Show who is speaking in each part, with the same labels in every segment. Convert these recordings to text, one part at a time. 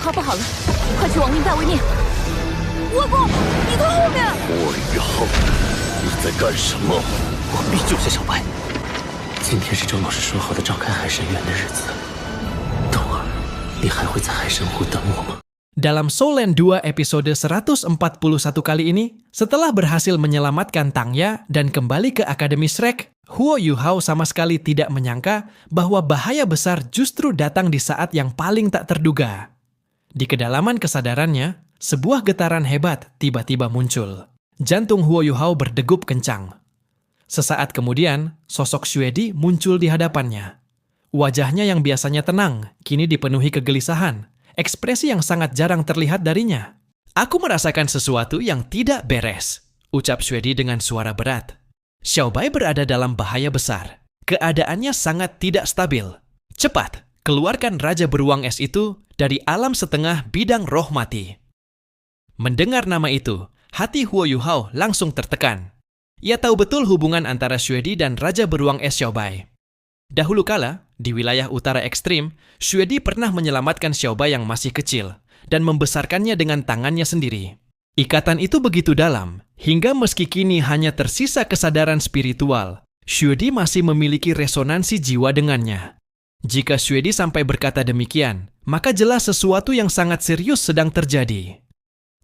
Speaker 1: 号不好了，快去亡灵大位面！我不，你从后面！
Speaker 2: 霍雨浩，你在干什么？
Speaker 3: 我必救下小白。今天是周老师说好的召开海神园的日子。冬儿，你还会在海神湖等我吗
Speaker 4: ？Dalam Soul Land 2 episode 141 kali ini, setelah berhasil menyelamatkan Tangya dan kembali ke Akademi Shrek, Huo Yuhao sama sekali tidak menyangka bahwa bahaya besar justru datang di saat yang paling tak terduga. Di kedalaman kesadarannya, sebuah getaran hebat tiba-tiba muncul. Jantung Huo Yuhao berdegup kencang. Sesaat kemudian, sosok Xuedi muncul di hadapannya. Wajahnya yang biasanya tenang, kini dipenuhi kegelisahan. Ekspresi yang sangat jarang terlihat darinya. Aku merasakan sesuatu yang tidak beres, ucap Xuedi dengan suara berat. Xiaobai berada dalam bahaya besar. Keadaannya sangat tidak stabil. Cepat, keluarkan Raja Beruang Es itu dari alam setengah bidang roh mati. Mendengar nama itu, hati Huo Yuhao langsung tertekan. Ia tahu betul hubungan antara Xuedi dan Raja Beruang Es Xiaobai. Dahulu kala, di wilayah utara ekstrim, Xuedi pernah menyelamatkan Xiaobai yang masih kecil dan membesarkannya dengan tangannya sendiri. Ikatan itu begitu dalam, hingga meski kini hanya tersisa kesadaran spiritual, Xuedi masih memiliki resonansi jiwa dengannya. Jika Xuedi sampai berkata demikian, maka jelas sesuatu yang sangat serius sedang terjadi.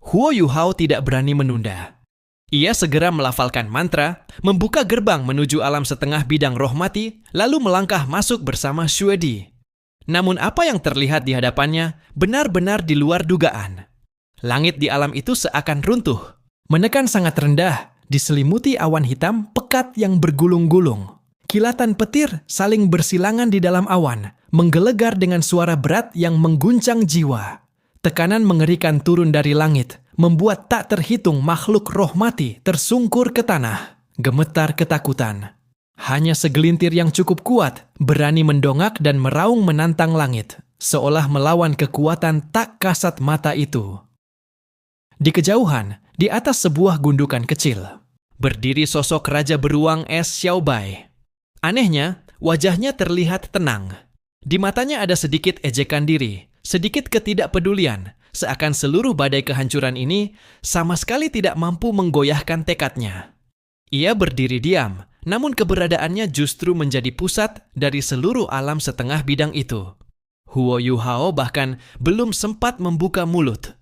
Speaker 4: Huo Yuhao tidak berani menunda. Ia segera melafalkan mantra, membuka gerbang menuju alam setengah bidang roh mati, lalu melangkah masuk bersama Xuedi. Namun apa yang terlihat di hadapannya benar-benar di luar dugaan. Langit di alam itu seakan runtuh. Menekan sangat rendah, diselimuti awan hitam pekat yang bergulung-gulung. Kilatan petir saling bersilangan di dalam awan, menggelegar dengan suara berat yang mengguncang jiwa. Tekanan mengerikan turun dari langit, membuat tak terhitung makhluk roh mati tersungkur ke tanah, gemetar ketakutan. Hanya segelintir yang cukup kuat berani mendongak dan meraung menantang langit, seolah melawan kekuatan tak kasat mata itu. Di kejauhan, di atas sebuah gundukan kecil, berdiri sosok Raja Beruang Es Xiaobai. Anehnya, wajahnya terlihat tenang. Di matanya ada sedikit ejekan diri, sedikit ketidakpedulian, seakan seluruh badai kehancuran ini sama sekali tidak mampu menggoyahkan tekadnya. Ia berdiri diam, namun keberadaannya justru menjadi pusat dari seluruh alam setengah bidang itu. Huo Yuhao bahkan belum sempat membuka mulut.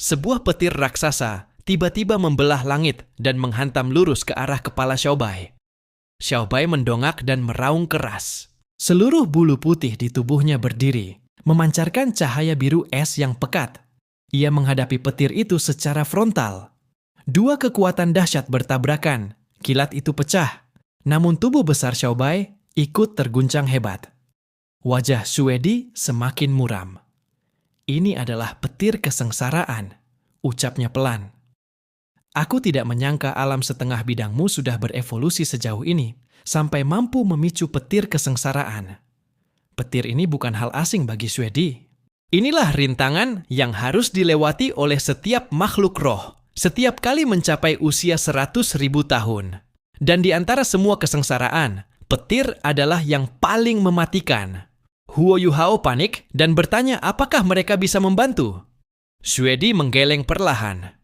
Speaker 4: Sebuah petir raksasa tiba-tiba membelah langit dan menghantam lurus ke arah kepala Xiaobai. Xiaobai mendongak dan meraung keras. Seluruh bulu putih di tubuhnya berdiri, memancarkan cahaya biru es yang pekat. Ia menghadapi petir itu secara frontal. Dua kekuatan dahsyat bertabrakan, kilat itu pecah. Namun tubuh besar Xiaobai ikut terguncang hebat. Wajah Xuedi semakin muram. Ini adalah petir kesengsaraan, ucapnya pelan. Aku tidak menyangka alam setengah bidangmu sudah berevolusi sejauh ini, sampai mampu memicu petir kesengsaraan. Petir ini bukan hal asing bagi Xuedi. Inilah rintangan yang harus dilewati oleh setiap makhluk roh, setiap kali mencapai usia 100.000 tahun. Dan di antara semua kesengsaraan, petir adalah yang paling mematikan. Huo Yuhao panik dan bertanya apakah mereka bisa membantu. Xuedi menggeleng perlahan.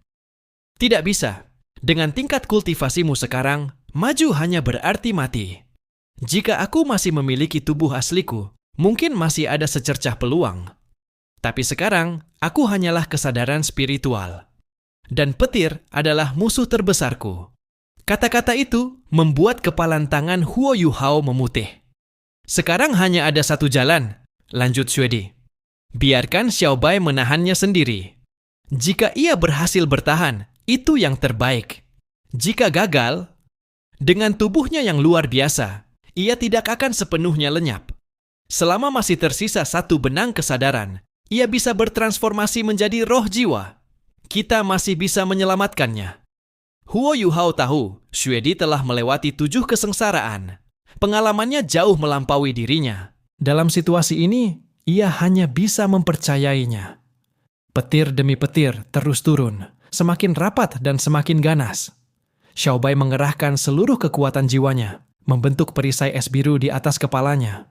Speaker 4: Tidak bisa. Dengan tingkat kultivasimu sekarang, maju hanya berarti mati. Jika aku masih memiliki tubuh asliku, mungkin masih ada secercah peluang. Tapi sekarang, aku hanyalah kesadaran spiritual. Dan petir adalah musuh terbesarku. Kata-kata itu membuat kepalan tangan Huo Yuhao memutih. Sekarang hanya ada satu jalan, lanjut Xuedi. Biarkan Xiaobai menahannya sendiri. Jika ia berhasil bertahan, itu yang terbaik. Jika gagal, dengan tubuhnya yang luar biasa, ia tidak akan sepenuhnya lenyap. Selama masih tersisa satu benang kesadaran, ia bisa bertransformasi menjadi roh jiwa. Kita masih bisa menyelamatkannya. Huo Yuhao tahu, Xuedi telah melewati 7 kesengsaraan. Pengalamannya jauh melampaui dirinya. Dalam situasi ini, ia hanya bisa mempercayainya. Petir demi petir terus turun, semakin rapat dan semakin ganas. Xiaobai mengerahkan seluruh kekuatan jiwanya, membentuk perisai es biru di atas kepalanya.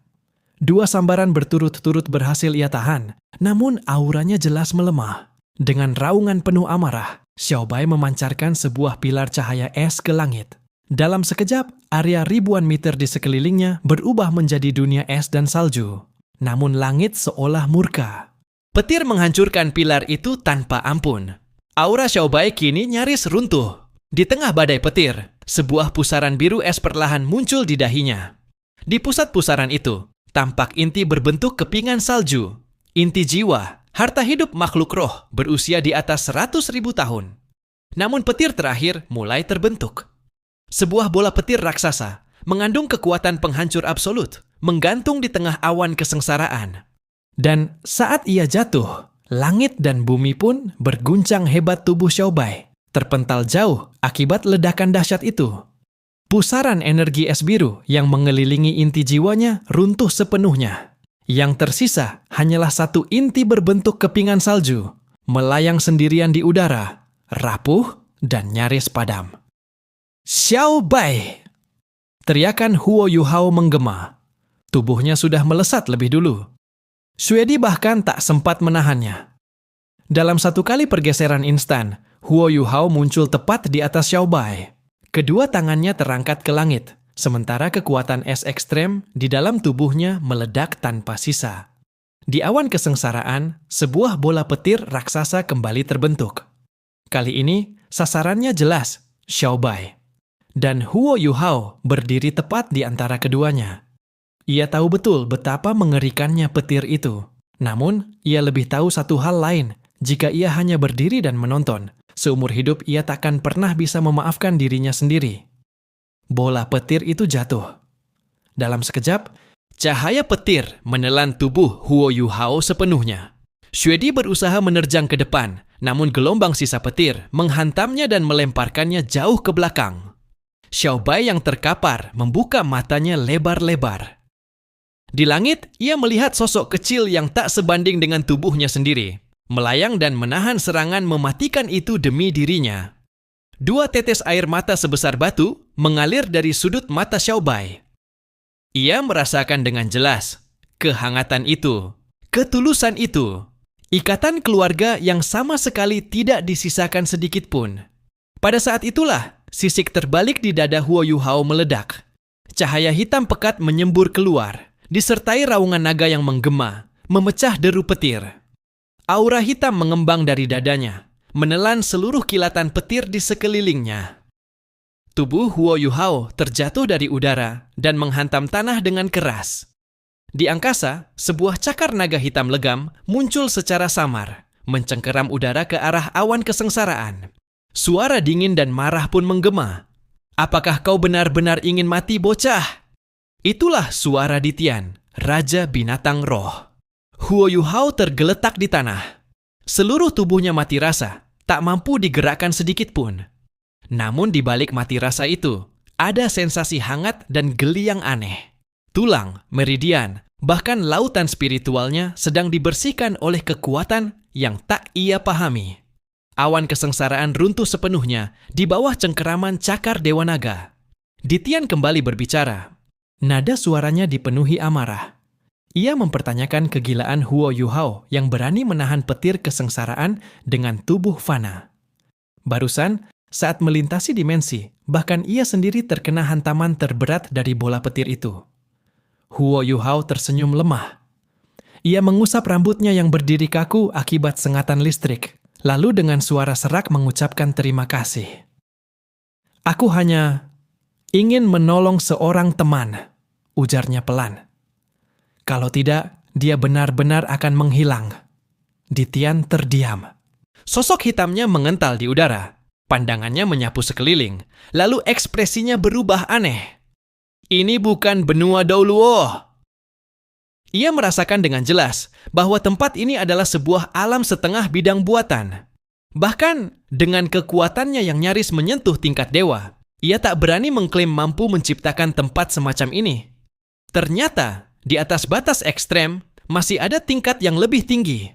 Speaker 4: 2 sambaran berturut-turut berhasil ia tahan, namun auranya jelas melemah. Dengan raungan penuh amarah, Xiao Bai memancarkan sebuah pilar cahaya es ke langit. Dalam sekejap, area ribuan meter di sekelilingnya berubah menjadi dunia es dan salju. Namun langit seolah murka. Petir menghancurkan pilar itu tanpa ampun. Aura Xiao Bai kini nyaris runtuh. Di tengah badai petir, sebuah pusaran biru es perlahan muncul di dahinya. Di pusat pusaran itu, tampak inti berbentuk kepingan salju. Inti jiwa, harta hidup makhluk roh berusia di atas 100.000 tahun. Namun petir terakhir mulai terbentuk. Sebuah bola petir raksasa mengandung kekuatan penghancur absolut, menggantung di tengah awan kesengsaraan. Dan saat ia jatuh, langit dan bumi pun berguncang hebat tubuh Xiao Bai, terpental jauh akibat ledakan dahsyat itu. Pusaran energi es biru yang mengelilingi inti jiwanya runtuh sepenuhnya. Yang tersisa hanyalah satu inti berbentuk kepingan salju, melayang sendirian di udara, rapuh dan nyaris padam. Xiao Bai! Teriakan Huo Yuhao menggema. Tubuhnya sudah melesat lebih dulu. Xuedi bahkan tak sempat menahannya. Dalam satu kali pergeseran instan, Huo Yuhao muncul tepat di atas Xiao Bai. Kedua tangannya terangkat ke langit, sementara kekuatan es ekstrem di dalam tubuhnya meledak tanpa sisa. Di awan kesengsaraan, sebuah bola petir raksasa kembali terbentuk. Kali ini, sasarannya jelas, Xiao Bai. Dan Huo Yuhao berdiri tepat di antara keduanya. Ia tahu betul betapa mengerikannya petir itu. Namun, ia lebih tahu satu hal lain. Jika ia hanya berdiri dan menonton, seumur hidup ia takkan pernah bisa memaafkan dirinya sendiri. Bola petir itu jatuh. Dalam sekejap, cahaya petir menelan tubuh Huo Yuhao sepenuhnya. Xuedi berusaha menerjang ke depan, namun gelombang sisa petir menghantamnya dan melemparkannya jauh ke belakang. Xiao Bai yang terkapar membuka matanya lebar-lebar. Di langit, ia melihat sosok kecil yang tak sebanding dengan tubuhnya sendiri, melayang dan menahan serangan mematikan itu demi dirinya. 2 tetes air mata sebesar batu mengalir dari sudut mata Xiao Bai. Ia merasakan dengan jelas kehangatan itu, ketulusan itu, ikatan keluarga yang sama sekali tidak disisakan sedikit pun. Pada saat itulah, sisik terbalik di dada Huo Yuhao meledak. Cahaya hitam pekat menyembur keluar, disertai raungan naga yang menggema, memecah deru petir. Aura hitam mengembang dari dadanya, menelan seluruh kilatan petir di sekelilingnya. Tubuh Huo Yuhao terjatuh dari udara dan menghantam tanah dengan keras. Di angkasa, sebuah cakar naga hitam legam muncul secara samar, mencengkeram udara ke arah awan kesengsaraan. Suara dingin dan marah pun menggema. Apakah kau benar-benar ingin mati, bocah? Itulah suara Ditian, Raja Binatang Roh. Huo Yuhao tergeletak di tanah. Seluruh tubuhnya mati rasa, tak mampu digerakkan sedikit pun. Namun di balik mati rasa itu, ada sensasi hangat dan geli yang aneh. Tulang, meridian, bahkan lautan spiritualnya sedang dibersihkan oleh kekuatan yang tak ia pahami. Awan kesengsaraan runtuh sepenuhnya di bawah cengkeraman cakar Dewa Naga. Ditian kembali berbicara. Nada suaranya dipenuhi amarah. Ia mempertanyakan kegilaan Huo Yuhao yang berani menahan petir kesengsaraan dengan tubuh fana. Barusan, saat melintasi dimensi, bahkan ia sendiri terkena hantaman terberat dari bola petir itu. Huo Yuhao tersenyum lemah. Ia mengusap rambutnya yang berdiri kaku akibat sengatan listrik, lalu dengan suara serak mengucapkan terima kasih. Aku hanya ingin menolong seorang teman, ujarnya pelan. Kalau tidak, dia benar-benar akan menghilang. Ditian terdiam. Sosok hitamnya mengental di udara. Pandangannya menyapu sekeliling, lalu ekspresinya berubah aneh. Ini bukan benua Douluo. Ia merasakan dengan jelas bahwa tempat ini adalah sebuah alam setengah bidang buatan. Bahkan dengan kekuatannya yang nyaris menyentuh tingkat dewa, ia tak berani mengklaim mampu menciptakan tempat semacam ini. Ternyata, di atas batas ekstrem, masih ada tingkat yang lebih tinggi.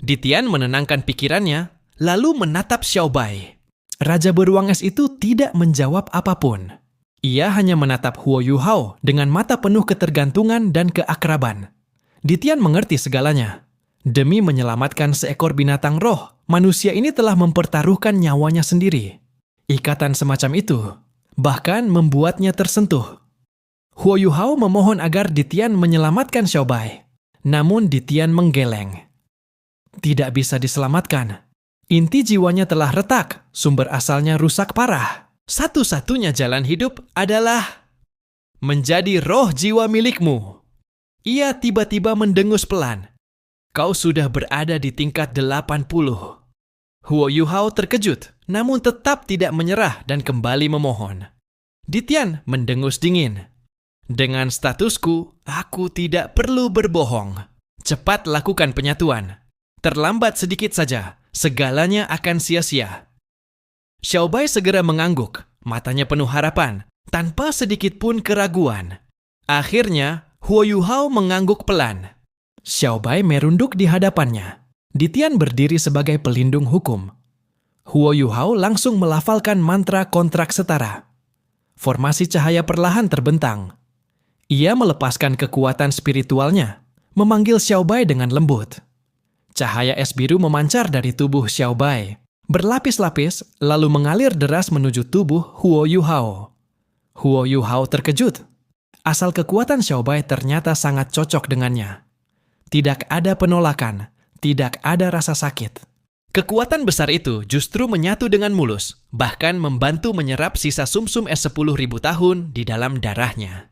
Speaker 4: Ditian menenangkan pikirannya, lalu menatap Xiao Bai. Raja beruang es itu tidak menjawab apapun. Ia hanya menatap Huo Yuhao dengan mata penuh ketergantungan dan keakraban. Ditian mengerti segalanya. Demi menyelamatkan seekor binatang roh, manusia ini telah mempertaruhkan nyawanya sendiri. Ikatan semacam itu bahkan membuatnya tersentuh. Huo Yuhao memohon agar Ditian menyelamatkan Xiaobai. Namun Ditian menggeleng. Tidak bisa diselamatkan. Inti jiwanya telah retak, sumber asalnya rusak parah. Satu-satunya jalan hidup adalah menjadi roh jiwa milikmu. Ia tiba-tiba mendengus pelan. Kau sudah berada di tingkat 80. Huo Yuhao terkejut, namun tetap tidak menyerah dan kembali memohon. Ditian mendengus dingin. Dengan statusku, aku tidak perlu berbohong. Cepat lakukan penyatuan. Terlambat sedikit saja, segalanya akan sia-sia. Xiaobai segera mengangguk, matanya penuh harapan, tanpa sedikit pun keraguan. Akhirnya, Huo Yuhao mengangguk pelan. Xiaobai merunduk di hadapannya. Ditian berdiri sebagai pelindung hukum. Huo Yuhao langsung melafalkan mantra kontrak setara. Formasi cahaya perlahan terbentang. Ia melepaskan kekuatan spiritualnya, memanggil Xiaobai dengan lembut. Cahaya es biru memancar dari tubuh Xiaobai, berlapis-lapis lalu mengalir deras menuju tubuh Huo Yuhao. Huo Yuhao terkejut. Asal kekuatan Xiaobai ternyata sangat cocok dengannya. Tidak ada penolakan, tidak ada rasa sakit. Kekuatan besar itu justru menyatu dengan mulus, bahkan membantu menyerap sisa sumsum es 10.000 tahun di dalam darahnya.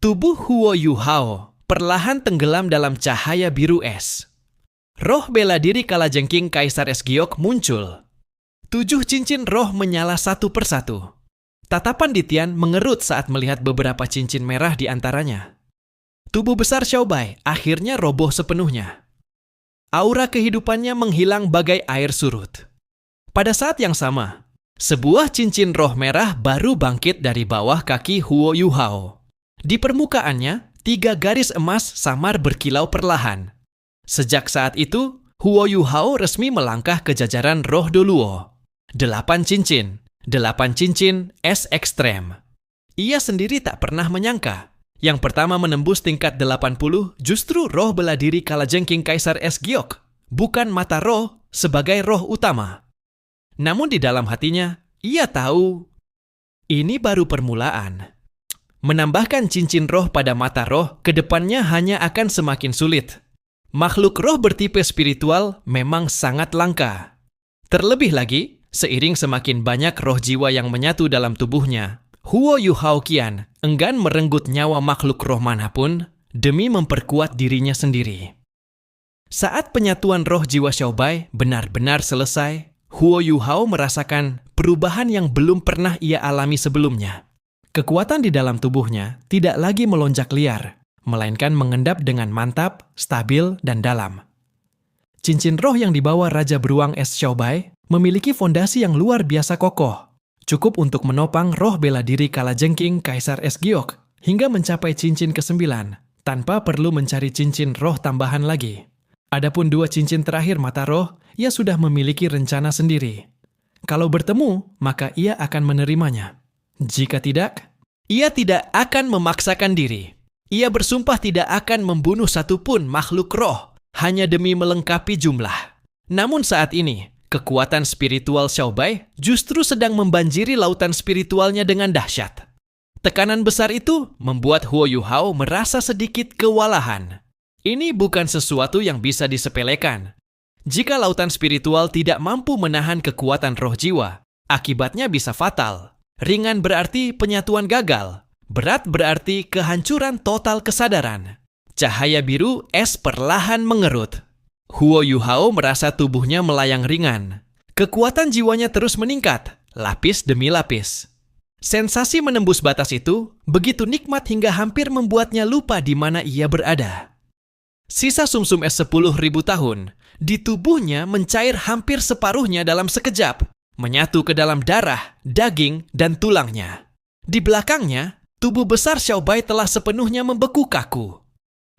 Speaker 4: Tubuh Huo Yuhao perlahan tenggelam dalam cahaya biru es. Roh bela diri kalajengking Kaisar Es Giok muncul. 7 cincin roh menyala satu persatu. Tatapan Ditian mengerut saat melihat beberapa cincin merah di antaranya. Tubuh besar Xiaobai akhirnya roboh sepenuhnya. Aura kehidupannya menghilang bagai air surut. Pada saat yang sama, sebuah cincin roh merah baru bangkit dari bawah kaki Huo Yuhao. Di permukaannya, 3 garis emas samar berkilau perlahan. Sejak saat itu, Huo Yuhao resmi melangkah ke jajaran roh Doluo. 8 cincin es ekstrem. Ia sendiri tak pernah menyangka. Yang pertama menembus tingkat 80 justru roh bela diri kalajengking Kaisar Es Giok, bukan mata roh sebagai roh utama. Namun di dalam hatinya, ia tahu ini baru permulaan. Menambahkan cincin roh pada mata roh kedepannya hanya akan semakin sulit. Makhluk roh bertipe spiritual memang sangat langka. Terlebih lagi, seiring semakin banyak roh jiwa yang menyatu dalam tubuhnya, Huo Yuhao kian enggan merenggut nyawa makhluk roh manapun demi memperkuat dirinya sendiri. Saat penyatuan roh jiwa Xiaobai benar-benar selesai, Huo Yuhao merasakan perubahan yang belum pernah ia alami sebelumnya. Kekuatan di dalam tubuhnya tidak lagi melonjak liar, melainkan mengendap dengan mantap, stabil, dan dalam. Cincin roh yang dibawa Raja Beruang Es Xiaobai memiliki fondasi yang luar biasa kokoh, cukup untuk menopang roh bela diri kalajengking Kaisar Es Giok hingga mencapai cincin ke-9, tanpa perlu mencari cincin roh tambahan lagi. Adapun 2 cincin terakhir mata roh, ia sudah memiliki rencana sendiri. Kalau bertemu, maka ia akan menerimanya. Jika tidak, ia tidak akan memaksakan diri. Ia bersumpah tidak akan membunuh satupun makhluk roh, hanya demi melengkapi jumlah. Namun saat ini, kekuatan spiritual Xiaobai justru sedang membanjiri lautan spiritualnya dengan dahsyat. Tekanan besar itu membuat Huo Yuhao merasa sedikit kewalahan. Ini bukan sesuatu yang bisa disepelekan. Jika lautan spiritual tidak mampu menahan kekuatan roh jiwa, akibatnya bisa fatal. Ringan berarti penyatuan gagal. Berat berarti kehancuran total kesadaran. Cahaya biru es perlahan mengerut. Huo Yuhao merasa tubuhnya melayang ringan. Kekuatan jiwanya terus meningkat, lapis demi lapis. Sensasi menembus batas itu begitu nikmat hingga hampir membuatnya lupa di mana ia berada. Sisa sumsum es 10.000 tahun di tubuhnya mencair hampir separuhnya dalam sekejap, menyatu ke dalam darah, daging, dan tulangnya. Di belakangnya, tubuh besar Xiaobai telah sepenuhnya membeku kaku.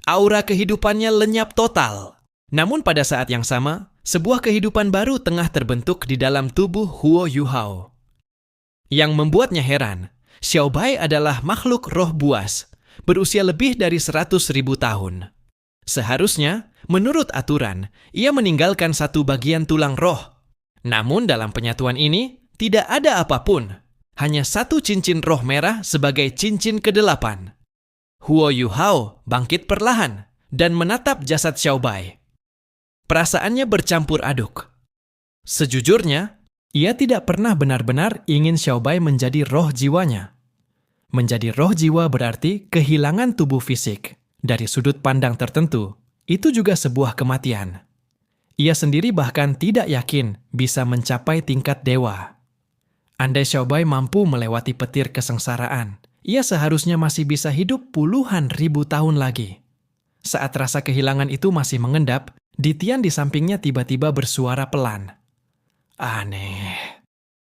Speaker 4: Aura kehidupannya lenyap total. Namun pada saat yang sama, sebuah kehidupan baru tengah terbentuk di dalam tubuh Huo Yuhao. Yang membuatnya heran, Xiaobai adalah makhluk roh buas, berusia lebih dari 100.000 tahun. Seharusnya, menurut aturan, ia meninggalkan satu bagian tulang roh. Namun dalam penyatuan ini, tidak ada apapun. Hanya satu cincin roh merah sebagai cincin ke-8. Huo Yuhao bangkit perlahan dan menatap jasad Xiaobai. Perasaannya bercampur aduk. Sejujurnya, ia tidak pernah benar-benar ingin Xiaobai menjadi roh jiwanya. Menjadi roh jiwa berarti kehilangan tubuh fisik. Dari sudut pandang tertentu, itu juga sebuah kematian. Ia sendiri bahkan tidak yakin bisa mencapai tingkat dewa. Andai Xiaobai mampu melewati petir kesengsaraan, ia seharusnya masih bisa hidup puluhan ribu tahun lagi. Saat rasa kehilangan itu masih mengendap, Ditian di sampingnya tiba-tiba bersuara pelan. Aneh.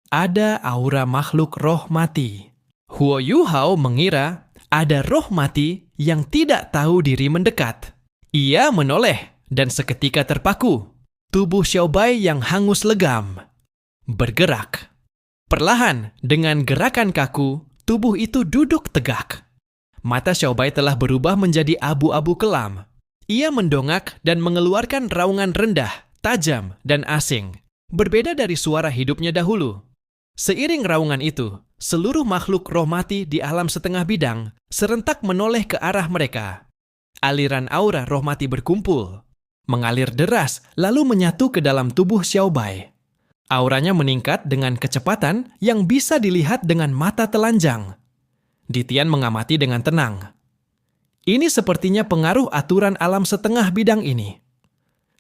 Speaker 4: Ada aura makhluk roh mati. Huo Yuhao mengira ada roh mati yang tidak tahu diri mendekat. Ia menoleh dan seketika terpaku. Tubuh Xiaobai yang hangus legam bergerak. Perlahan, dengan gerakan kaku, tubuh itu duduk tegak. Mata Xiaobai telah berubah menjadi abu-abu kelam. Ia mendongak dan mengeluarkan raungan rendah, tajam, dan asing. Berbeda dari suara hidupnya dahulu. Seiring raungan itu, seluruh makhluk roh mati di alam setengah bidang serentak menoleh ke arah mereka. Aliran aura roh mati berkumpul, mengalir deras lalu menyatu ke dalam tubuh Xiaobai. Auranya meningkat dengan kecepatan yang bisa dilihat dengan mata telanjang. Ditian mengamati dengan tenang. Ini sepertinya pengaruh aturan alam setengah bidang ini.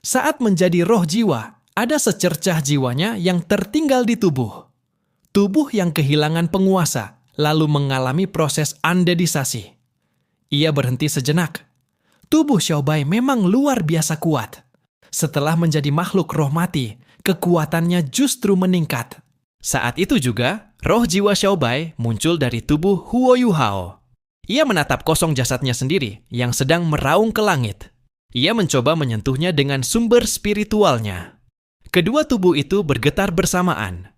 Speaker 4: Saat menjadi roh jiwa, ada secercah jiwanya yang tertinggal di tubuh. Tubuh yang kehilangan penguasa, lalu mengalami proses andedisasi. Ia berhenti sejenak. Tubuh Xiaobai memang luar biasa kuat. Setelah menjadi makhluk roh mati, kekuatannya justru meningkat. Saat itu juga, roh jiwa Xiaobai muncul dari tubuh Huo Yuhao. Ia menatap kosong jasadnya sendiri yang sedang meraung ke langit. Ia mencoba menyentuhnya dengan sumber spiritualnya. Kedua tubuh itu bergetar bersamaan.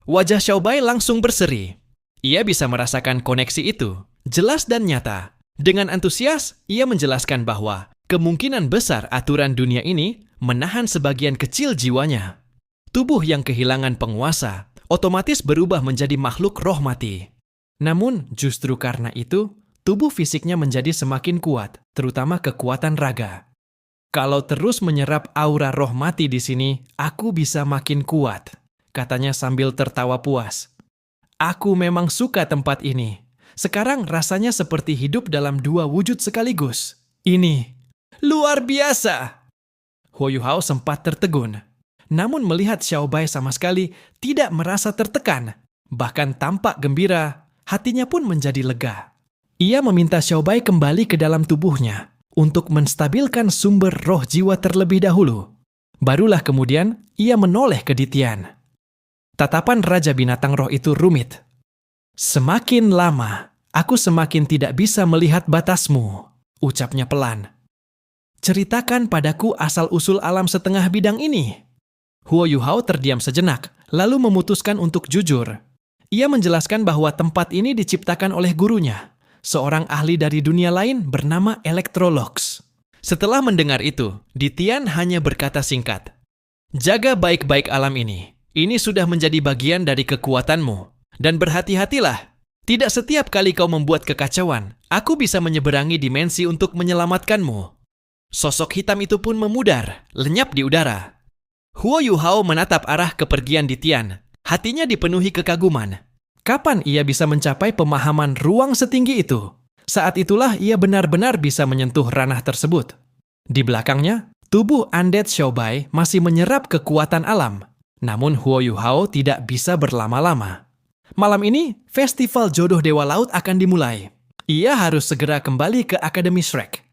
Speaker 4: Wajah Xiaobai langsung berseri. Ia bisa merasakan koneksi itu, jelas dan nyata. Dengan antusias, ia menjelaskan bahwa kemungkinan besar aturan dunia ini menahan sebagian kecil jiwanya. Tubuh yang kehilangan penguasa otomatis berubah menjadi makhluk roh mati. Namun, justru karena itu, tubuh fisiknya menjadi semakin kuat, terutama kekuatan raga. Kalau terus menyerap aura roh mati di sini, aku bisa makin kuat, katanya sambil tertawa puas. Aku memang suka tempat ini. Sekarang rasanya seperti hidup dalam dua wujud sekaligus. Ini luar biasa. Huo Yuhao sempat tertegun. Namun melihat Xiaobai sama sekali tidak merasa tertekan. Bahkan tampak gembira, hatinya pun menjadi lega. Ia meminta Xiaobai kembali ke dalam tubuhnya untuk menstabilkan sumber roh jiwa terlebih dahulu. Barulah kemudian ia menoleh ke Ditian. Tatapan Raja Binatang Roh itu rumit. Semakin lama, aku semakin tidak bisa melihat batasmu, ucapnya pelan. Ceritakan padaku asal-usul alam setengah bidang ini. Huo Yuhao terdiam sejenak, lalu memutuskan untuk jujur. Ia menjelaskan bahwa tempat ini diciptakan oleh gurunya, seorang ahli dari dunia lain bernama Electrolox. Setelah mendengar itu, Ditian hanya berkata singkat, "Jaga baik-baik alam ini. Ini sudah menjadi bagian dari kekuatanmu. Dan berhati-hatilah. Tidak setiap kali kau membuat kekacauan, aku bisa menyeberangi dimensi untuk menyelamatkanmu." Sosok hitam itu pun memudar, lenyap di udara. Huo Yuhao menatap arah kepergian Ditian. Hatinya dipenuhi kekaguman. Kapan ia bisa mencapai pemahaman ruang setinggi itu? Saat itulah ia benar-benar bisa menyentuh ranah tersebut. Di belakangnya, tubuh undead Xiaobai masih menyerap kekuatan alam. Namun Huo Yuhao tidak bisa berlama-lama. Malam ini, festival jodoh Dewa Laut akan dimulai. Ia harus segera kembali ke Akademi Shrek.